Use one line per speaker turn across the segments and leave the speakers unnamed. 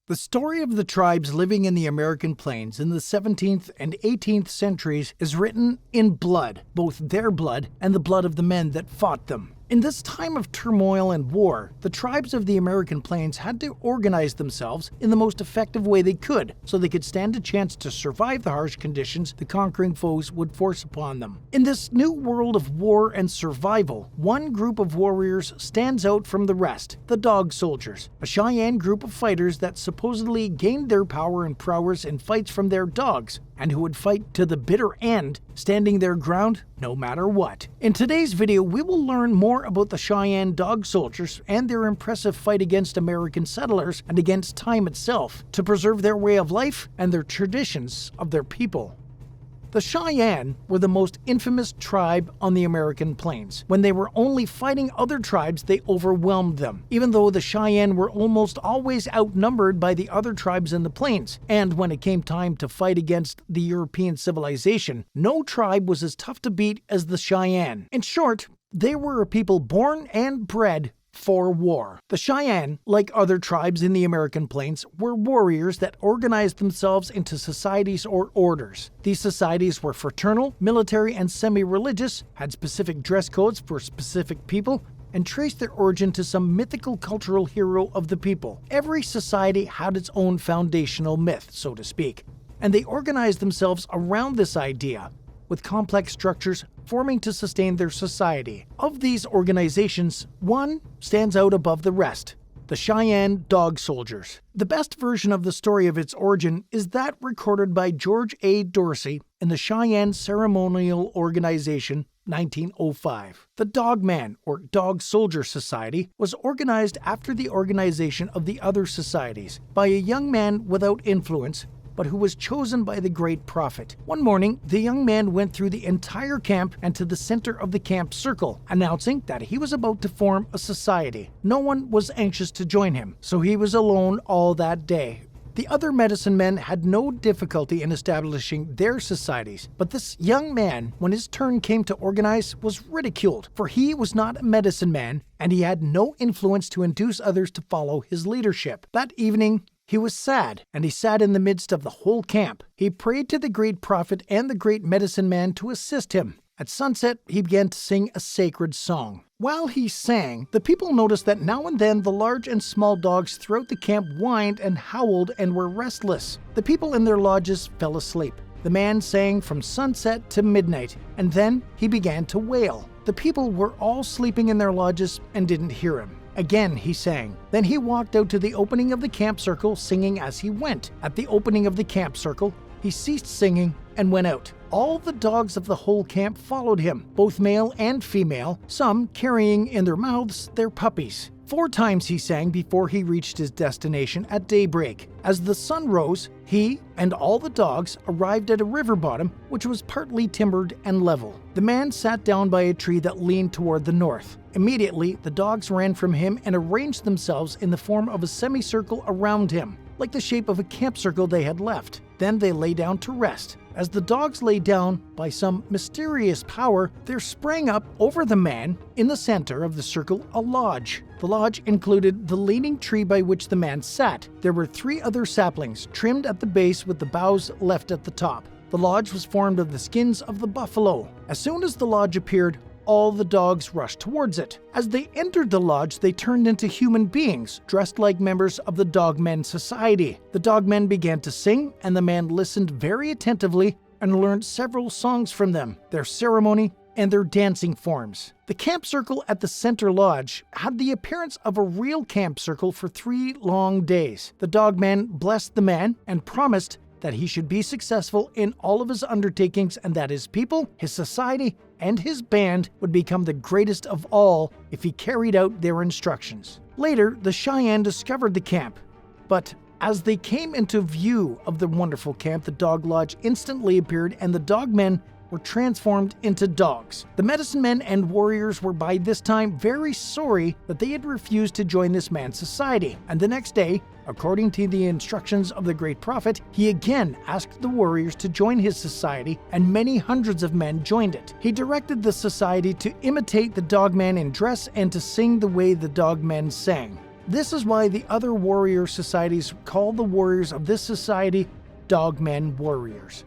The story of the tribes living in the American plains in the 17th and 18th centuries is written in blood, both their blood and the blood of the men that fought them. In this time of turmoil and war, the tribes of the American plains had to organize themselves in the most effective way they could, so they could stand a chance to survive the harsh conditions the conquering foes would force upon them. In this new world of war and survival, one group of warriors stands out from the rest: the Dog Soldiers, a Cheyenne group of fighters that supposedly gained their power and prowess in fights from their dogs, and who would fight to the bitter end, standing their ground no matter what. In today's video, we will learn more about the Cheyenne Dog Soldiers and their impressive fight against American settlers and against time itself to preserve their way of life and their traditions of their people. The Cheyenne were the most infamous tribe on the American plains. When they were only fighting other tribes, they overwhelmed them, even though the Cheyenne were almost always outnumbered by the other tribes in the plains. And when it came time to fight against the European civilization, no tribe was as tough to beat as the Cheyenne. In short, they were a people born and bred for war. The Cheyenne, like other tribes in the American plains, were warriors that organized themselves into societies or orders. These societies were fraternal, military, and semi-religious, had specific dress codes for specific people, and traced their origin to some mythical cultural hero of the people. Every society had its own foundational myth, so to speak, and they organized themselves around this idea, with complex structures forming to sustain their society. Of these organizations, one stands out above the rest: the Cheyenne Dog Soldiers. The best version of the story of its origin is that recorded by George A. Dorsey in the Cheyenne Ceremonial Organization, 1905. The Dogman, or Dog Soldier Society, was organized after the organization of the other societies by a young man without influence, but who was chosen by the great prophet. One morning, the young man went through the entire camp and to the center of the camp circle, announcing that he was about to form a society. No one was anxious to join him, so he was alone all that day. The other medicine men had no difficulty in establishing their societies, but this young man, when his turn came to organize, was ridiculed, for he was not a medicine man, and he had no influence to induce others to follow his leadership. That evening, he was sad, and he sat in the midst of the whole camp. He prayed to the great prophet and the great medicine man to assist him. At sunset, he began to sing a sacred song. While he sang, the people noticed that now and then the large and small dogs throughout the camp whined and howled and were restless. The people in their lodges fell asleep. The man sang from sunset to midnight, and then he began to wail. The people were all sleeping in their lodges and didn't hear him. Again he sang. Then he walked out to the opening of the camp circle, singing as he went. At the opening of the camp circle, he ceased singing and went out. All the dogs of the whole camp followed him, both male and female, some carrying in their mouths their puppies. 4 times he sang before he reached his destination at daybreak. As the sun rose, he and all the dogs arrived at a river bottom which was partly timbered and level. The man sat down by a tree that leaned toward the north. Immediately, the dogs ran from him and arranged themselves in the form of a semicircle around him, like the shape of a camp circle they had left. Then they lay down to rest. As the dogs lay down, by some mysterious power, there sprang up over the man, in the center of the circle, a lodge. The lodge included the leaning tree by which the man sat. There were 3 other saplings, trimmed at the base with the boughs left at the top. The lodge was formed of the skins of the buffalo. As soon as the lodge appeared, all the dogs rushed towards it. As they entered the lodge, they turned into human beings, dressed like members of the Dogmen Society. The Dogmen began to sing, and the man listened very attentively and learned several songs from them, their ceremony, and their dancing forms. The camp circle at the center lodge had the appearance of a real camp circle for 3 long days. The Dogman blessed the man and promised that he should be successful in all of his undertakings and that his people, his society, and his band would become the greatest of all if he carried out their instructions. Later, the Cheyenne discovered the camp, but as they came into view of the wonderful camp, the dog lodge instantly appeared and the dogmen were transformed into dogs. The medicine men and warriors were by this time very sorry that they had refused to join this man's society, and the next day, according to the instructions of the great prophet, he again asked the warriors to join his society, and many hundreds of men joined it. He directed the society to imitate the dogman in dress and to sing the way the dogmen sang. This is why the other warrior societies call the warriors of this society dogmen warriors.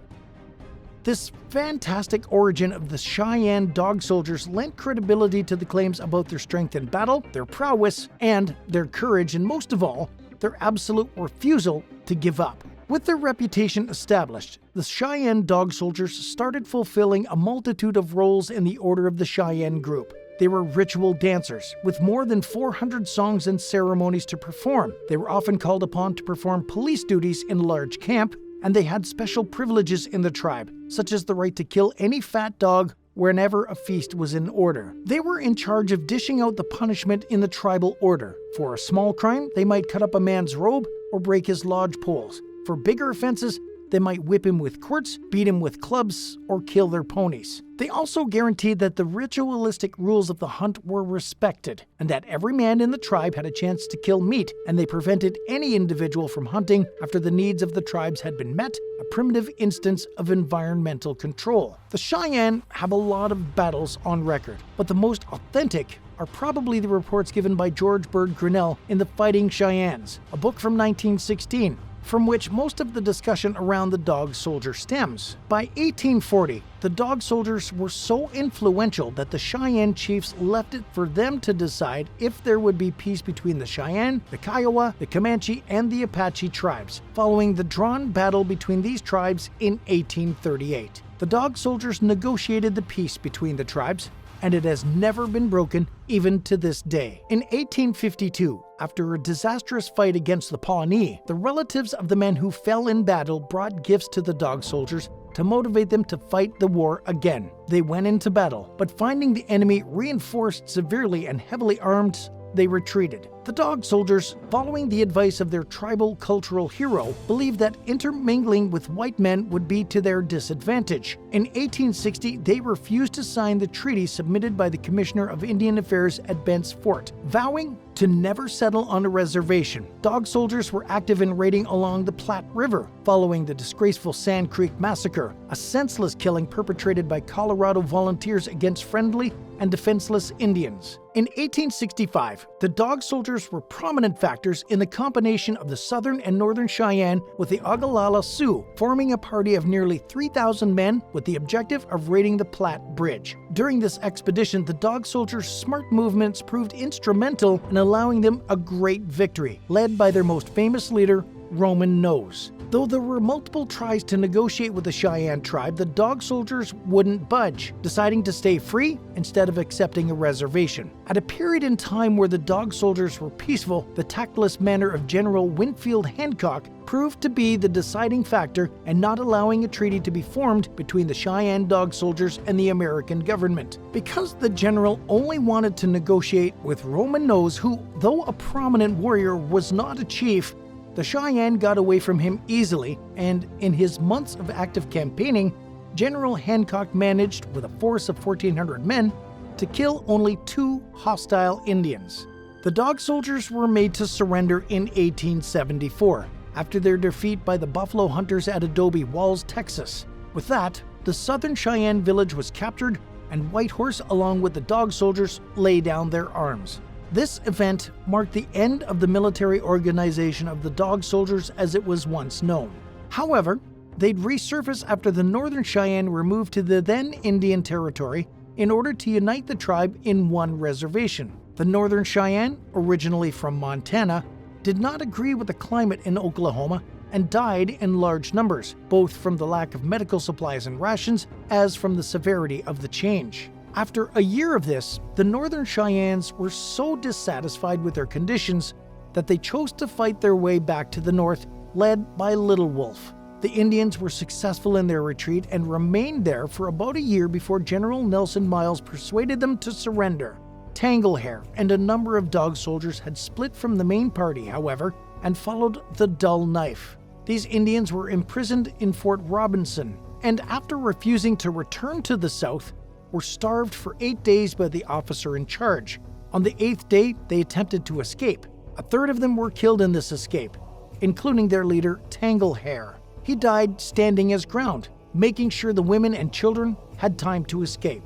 This fantastic origin of the Cheyenne Dog Soldiers lent credibility to the claims about their strength in battle, their prowess, and their courage, and most of all, their absolute refusal to give up. With their reputation established, the Cheyenne Dog Soldiers started fulfilling a multitude of roles in the Order of the Cheyenne group. They were ritual dancers, with more than 400 songs and ceremonies to perform. They were often called upon to perform police duties in a large camp, and they had special privileges in the tribe, such as the right to kill any fat dog whenever a feast was in order. They were in charge of dishing out the punishment in the tribal order. For a small crime, they might cut up a man's robe or break his lodge poles. For bigger offenses, they might whip him with quirts, beat him with clubs, or kill their ponies. They also guaranteed that the ritualistic rules of the hunt were respected, and that every man in the tribe had a chance to kill meat, and they prevented any individual from hunting after the needs of the tribes had been met, a primitive instance of environmental control. The Cheyenne have a lot of battles on record, but the most authentic are probably the reports given by George Bird Grinnell in The Fighting Cheyennes, a book from 1916. From which most of the discussion around the Dog Soldier stems. By 1840, the Dog Soldiers were so influential that the Cheyenne chiefs left it for them to decide if there would be peace between the Cheyenne, the Kiowa, the Comanche, and the Apache tribes, following the drawn battle between these tribes in 1838. The Dog Soldiers negotiated the peace between the tribes, and it has never been broken even to this day. In 1852, after a disastrous fight against the Pawnee, the relatives of the men who fell in battle brought gifts to the Dog Soldiers to motivate them to fight the war again. They went into battle, but finding the enemy reinforced severely and heavily armed, they retreated. The Dog Soldiers, following the advice of their tribal cultural hero, believed that intermingling with white men would be to their disadvantage. In 1860, they refused to sign the treaty submitted by the Commissioner of Indian Affairs at Bent's Fort, vowing to never settle on a reservation. Dog Soldiers were active in raiding along the Platte River, following the disgraceful Sand Creek Massacre, a senseless killing perpetrated by Colorado volunteers against friendly and defenseless Indians. In 1865, the Dog Soldiers were prominent factors in the combination of the Southern and Northern Cheyenne with the Ogallala Sioux, forming a party of nearly 3,000 men with the objective of raiding the Platte Bridge. During this expedition, the Dog Soldiers' smart movements proved instrumental in allowing them a great victory, led by their most famous leader, Roman Nose. Though there were multiple tries to negotiate with the Cheyenne tribe, the Dog Soldiers wouldn't budge, deciding to stay free instead of accepting a reservation. At a period in time where the Dog Soldiers were peaceful, the tactless manner of General Winfield Hancock proved to be the deciding factor in not allowing a treaty to be formed between the Cheyenne Dog Soldiers and the American government. Because the general only wanted to negotiate with Roman Nose, who, though a prominent warrior, was not a chief, the Cheyenne got away from him easily, and in his months of active campaigning, General Hancock managed, with a force of 1,400 men, to kill only 2 hostile Indians. The Dog Soldiers were made to surrender in 1874, after their defeat by the Buffalo Hunters at Adobe Walls, Texas. With that, the Southern Cheyenne village was captured, and Whitehorse, along with the Dog Soldiers, lay down their arms. This event marked the end of the military organization of the Dog Soldiers as it was once known. However, they'd resurface after the Northern Cheyenne were moved to the then Indian Territory in order to unite the tribe in one reservation. The Northern Cheyenne, originally from Montana, did not agree with the climate in Oklahoma and died in large numbers, both from the lack of medical supplies and rations as from the severity of the change. After a year of this, the Northern Cheyennes were so dissatisfied with their conditions that they chose to fight their way back to the north, led by Little Wolf. The Indians were successful in their retreat and remained there for about a year before General Nelson Miles persuaded them to surrender. Tanglehair and a number of Dog Soldiers had split from the main party, however, and followed the Dull Knife. These Indians were imprisoned in Fort Robinson, and after refusing to return to the south, were starved for 8 days by the officer in charge. On the 8th day, they attempted to escape. A third of them were killed in this escape, including their leader, Tanglehair. He died standing his ground, making sure the women and children had time to escape.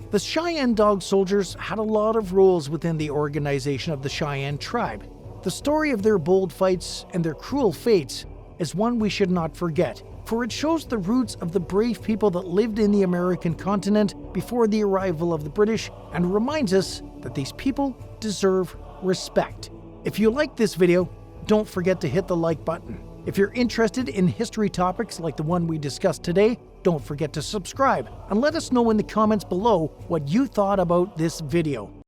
The Cheyenne Dog Soldiers had a lot of roles within the organization of the Cheyenne tribe. The story of their bold fights and their cruel fates is one we should not forget, for it shows the roots of the brave people that lived in the American continent before the arrival of the British and reminds us that these people deserve respect. If you like this video, don't forget to hit the like button. If you're interested in history topics like the one we discussed today, don't forget to subscribe and let us know in the comments below what you thought about this video.